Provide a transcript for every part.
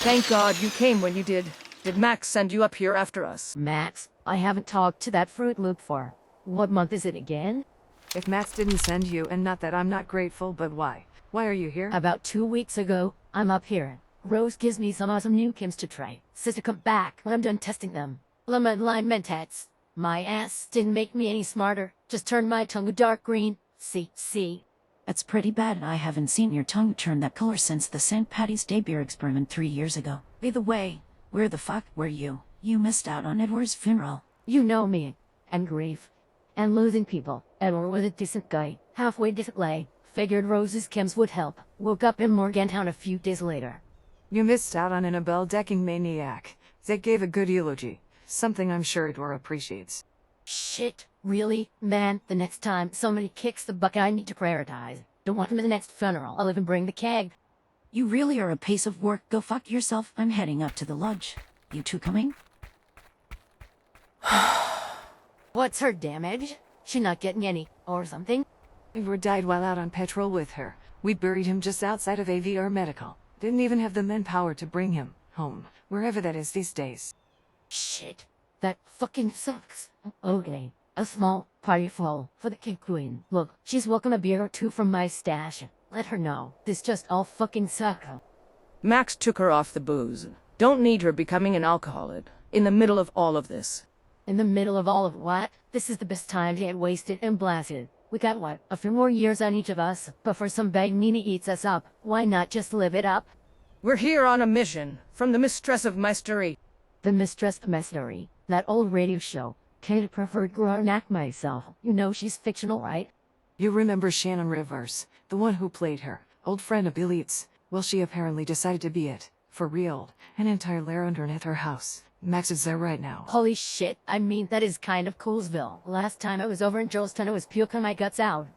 Thank God you came when you did. Did Max send you up here after us? Max, I haven't talked to that Fruit Loop for. What month is it again? If Max didn't send you, and not that I'm not grateful, but why? Why are you here? About 2 weeks ago, I'm up here. Rose gives me some awesome new chems to try. Says to come back when I'm done testing them. Lemon lime mentats. My ass didn't make me any smarter. Just turned my tongue dark green. See. That's pretty bad. I haven't seen your tongue turn that color since the St. Patty's Day beer experiment 3 years ago. By the way, where the fuck were you? You missed out on Edward's funeral. You know me. And grief. And losing people. Edward was a decent guy. Halfway decent lay. Figured Rose's chems would help. Woke up in Morgantown a few days later. You missed out on Annabelle decking maniac. They gave a good eulogy. Something I'm sure Edward appreciates. Shit. Really? Man, the next time somebody kicks the bucket, I need to prioritize. Don't want him at the next funeral. I'll even bring the keg. You really are a piece of work. Go fuck yourself. I'm heading up to the lodge. You two coming? What's her damage? She not getting any, or something? Edward died while out on patrol with her. We buried him just outside of AVR Medical. Didn't even have the manpower to bring him home, wherever that is these days. Shit. That fucking sucks. Okay. A small party full for the King Queen. Look, she's welcome a beer or two from my stash. Let her know. This just all fucking sucks. Max took her off the booze. Don't need her becoming an alcoholic. In the middle of all of this. In the middle of all of what? This is the best time to get wasted and blasted. We got what? A few more years on each of us. But for some bag Nina eats us up. Why not just live it up? We're here on a mission from the Mistress of Mystery. The Mistress of Mystery. That old radio show. Kate preferred Gronak myself. You know she's fictional, right? You remember Shannon Rivers, the one who played her, old friend of Belit's. Well, she apparently decided to be it. For real. An entire lair underneath her house. Max is there right now. Holy shit, I mean, that is kind of Coolsville. Last time I was over in Joelstown, I was puking my guts out.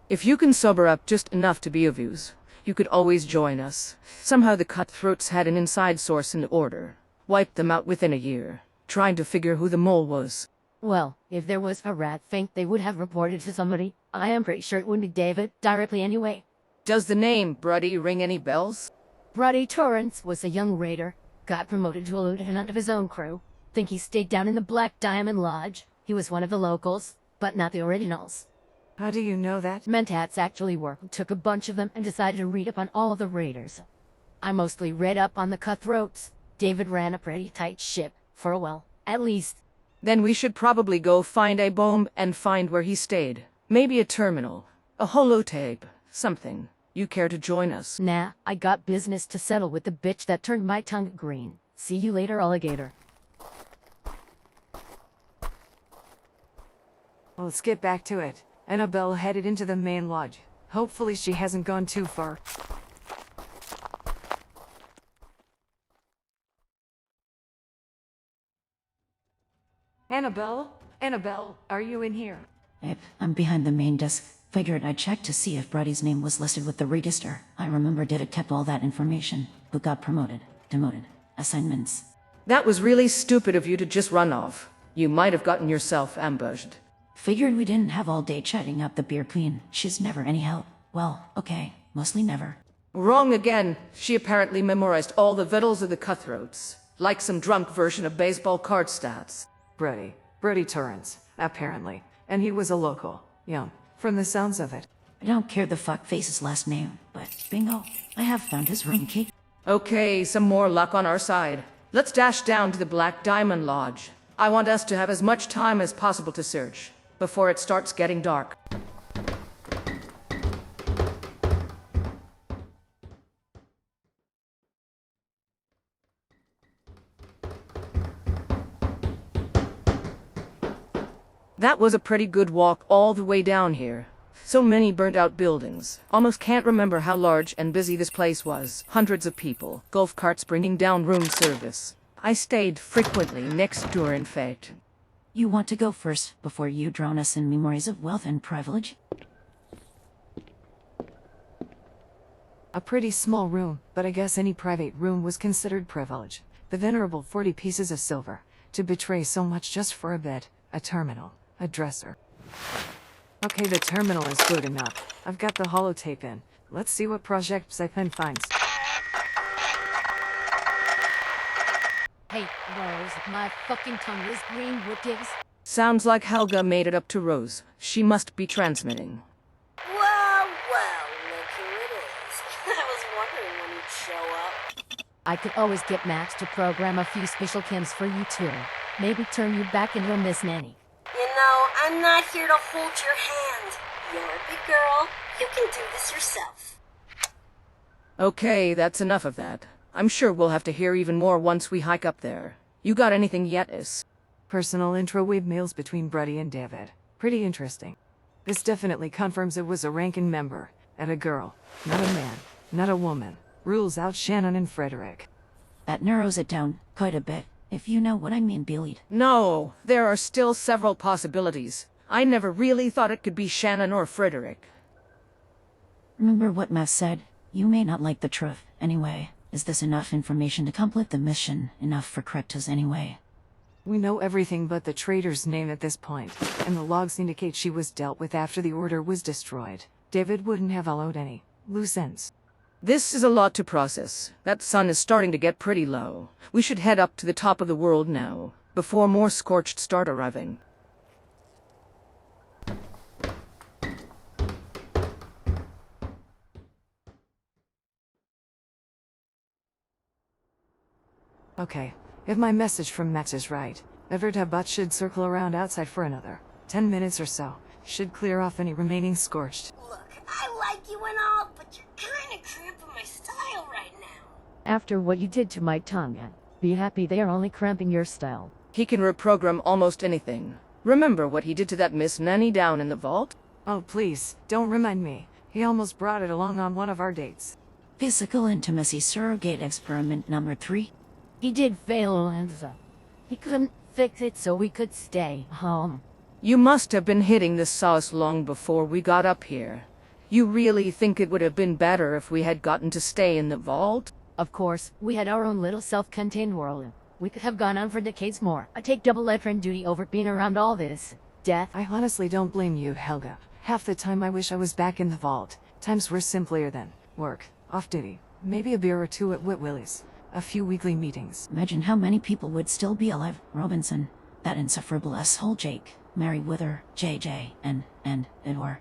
If you can sober up just enough to be of use, you could always join us. Somehow the cutthroats had an inside source in order. Wiped them out within a year. Trying to figure who the mole was. Well, if there was a rat fink, they would have reported to somebody. I am pretty sure it wouldn't be David, directly anyway. Does the name Bruddy ring any bells? Bruddy Torrance was a young raider. Got promoted to a lieutenant of his own crew. Think he stayed down in the Black Diamond Lodge. He was one of the locals, but not the originals. How do you know that? Mentats actually worked, took a bunch of them, and decided to read up on all of the raiders. I mostly read up on the cutthroats. David ran a pretty tight ship, for a while, at least. Then we should probably go find a bomb and find where he stayed. Maybe a terminal, a holotape, something. You care to join us? Nah, I got business to settle with the bitch that turned my tongue green. See you later, alligator. Well, let's get back to it. Annabelle headed into the main lodge. Hopefully she hasn't gone too far. Annabelle, are you in here? Yep, I'm behind the main desk. Figured I'd check to see if Brady's name was listed with the register. I remember David kept all that information. Who got promoted, demoted, assignments. That was really stupid of you to just run off. You might have gotten yourself ambushed. Figured we didn't have all day chatting up the beer queen. She's never any help. Well, okay, mostly never. Wrong again. She apparently memorized all the vitals of the cutthroats. Like some drunk version of baseball card stats. Brody Torrance, apparently. And he was a local. Young. From the sounds of it. I don't care the fuckface's last name, but bingo, I have found his room key. Okay, some more luck on our side. Let's dash down to the Black Diamond Lodge. I want us to have as much time as possible to search, before it starts getting dark. That was a pretty good walk all the way down here. So many burnt-out buildings. Almost can't remember how large and busy this place was. Hundreds of people. Golf carts bringing down room service. I stayed frequently next door, in fact. You want to go first, before you drown us in memories of wealth and privilege? A pretty small room, but I guess any private room was considered privilege. The venerable 40 pieces of silver. To betray so much just for a bed. A terminal. A dresser. Okay, the terminal is good enough. I've got the holotape in. Let's see what Project Siphon finds. Hey, Rose, my fucking tongue is green. What gives? Sounds like Helga made it up to Rose. She must be transmitting. Well, look who it is. I was wondering when you'd show up. I could always get Max to program a few special chems for you too. Maybe turn you back into a Miss Nanny. You know, I'm not here to hold your hand. You're a big girl. You can do this yourself. Okay, that's enough of that. I'm sure we'll have to hear even more once we hike up there. You got anything yet, Is? Personal intro wave mails between Brady and David. Pretty interesting. This definitely confirms it was a ranking member, and a girl, not a man, not a woman. Rules out Shannon and Frederick. That narrows it down quite a bit, if you know what I mean, Belit. No, there are still several possibilities. I never really thought it could be Shannon or Frederick. Remember what Matt said? You may not like the truth. Anyway, is this enough information to complete the mission? Enough for Krektos anyway? We know everything but the traitor's name at this point, and the logs indicate she was dealt with after the order was destroyed. David wouldn't have allowed any loose ends. This is a lot to process. That sun is starting to get pretty low. We should head up to the top of the world now, before more scorched start arriving. Okay, if my message from Max is right, Evertabot should circle around outside for another 10 minutes or so. Should clear off any remaining scorched. Look, I like you and all, but you're kind of cramping my style right now. After what you did to my tongue, be happy they are only cramping your style. He can reprogram almost anything. Remember what he did to that Miss Nanny down in the vault? Oh please, don't remind me. He almost brought it along on one of our dates. Physical intimacy surrogate experiment number 3. He did fail, and he couldn't fix it, so we could stay home. You must have been hitting the sauce long before we got up here. You really think it would have been better if we had gotten to stay in the vault? Of course, we had our own little self-contained world. We could have gone on for decades more. I take double veteran duty over being around all this death. I honestly don't blame you, Helga. Half the time I wish I was back in the vault. Times were simpler then. Work, off-duty, maybe a beer or two at Whit Willie's. A few weekly meetings. Imagine how many people would still be alive. Robinson, that insufferable asshole Jake, Mary Wither, JJ, and Edward.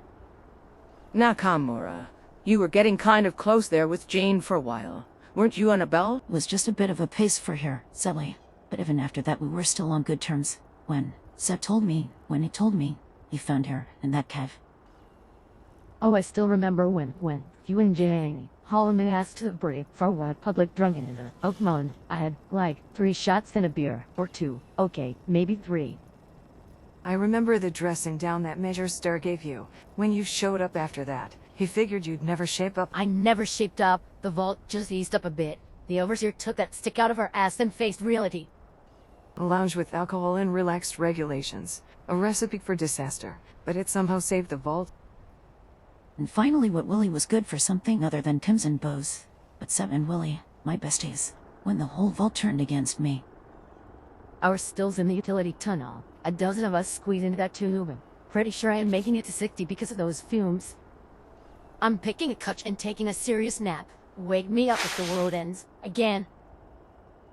Nakamura, you were getting kind of close there with Jane for a while. Weren't you, Annabelle? Was just a bit of a pace for her, silly. But even after that we were still on good terms. When he told me, he found her in that cave. Oh, I still remember when you and Jane Holland asked to break for what public drunkenness. Oh, come on. I had, 3 shots and a beer. Or 2. Okay, maybe 3. I remember the dressing down that Major Star gave you. When you showed up after that, he figured you'd never shape up. I never shaped up. The vault just eased up a bit. The overseer took that stick out of her ass and faced reality. A lounge with alcohol and relaxed regulations. A recipe for disaster. But it somehow saved the vault. And finally what Willie was good for something other than Tim's and Bo's. But Seb and Willie, my besties, when the whole vault turned against me. Our stills in the utility tunnel. A dozen of us squeezed into that tube. Pretty sure I am making it to 60 because of those fumes. I'm picking a couch and taking a serious nap. Wake me up if the world ends. Again.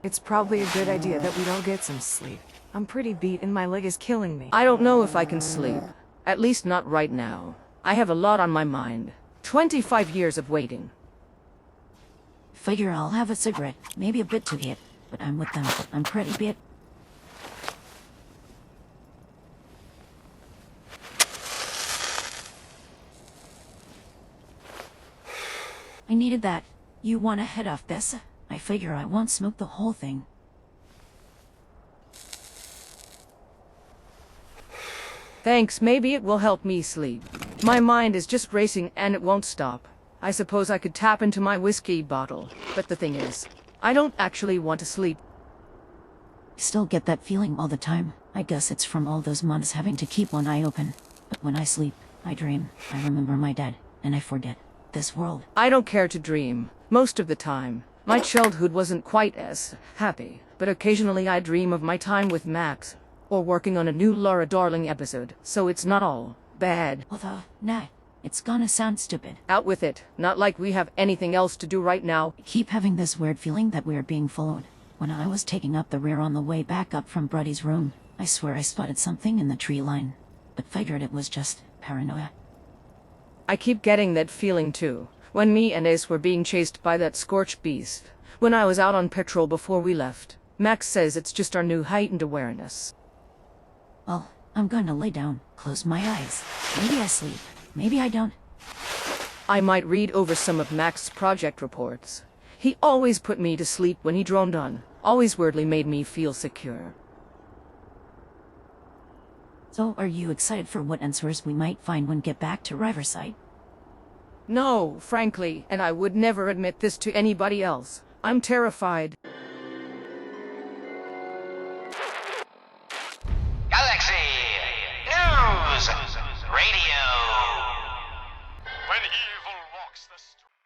It's probably a good idea that we'd all get some sleep. I'm pretty beat and my leg is killing me. I don't know if I can sleep. At least not right now. I have a lot on my mind. 25 years of waiting. Figure I'll have a cigarette, maybe a bit to eat, but I'm with them. I'm pretty beat. I needed that. You want to head off this? I figure I won't smoke the whole thing. Thanks, maybe it will help me sleep. My mind is just racing and it won't stop. I suppose I could tap into my whiskey bottle, but the thing is, I don't actually want to sleep. Still get that feeling all the time. I guess it's from all those months having to keep one eye open. But when I sleep, I dream. I remember my dad, and I forget this world. I don't care to dream, most of the time. My childhood wasn't quite as happy, but occasionally I dream of my time with Max, or working on a new Laura Darling episode, so it's not all bad. Although, nah, it's gonna sound stupid. Out with it, not like we have anything else to do right now. I keep having this weird feeling that we are being followed. When I was taking up the rear on the way back up from Bruddy's room, I swear I spotted something in the tree line, but figured it was just paranoia. I keep getting that feeling too. When me and Ace were being chased by that scorched beast. When I was out on patrol before we left. Max says it's just our new heightened awareness. Well, I'm going to lay down, close my eyes. Maybe I sleep, maybe I don't. I might read over some of Max's project reports. He always put me to sleep when he droned on. Always weirdly made me feel secure. So, are you excited for what answers we might find when get back to Riverside? No, frankly, and I would never admit this to anybody else. I'm terrified. Galaxy News Radio. When evil walks the street.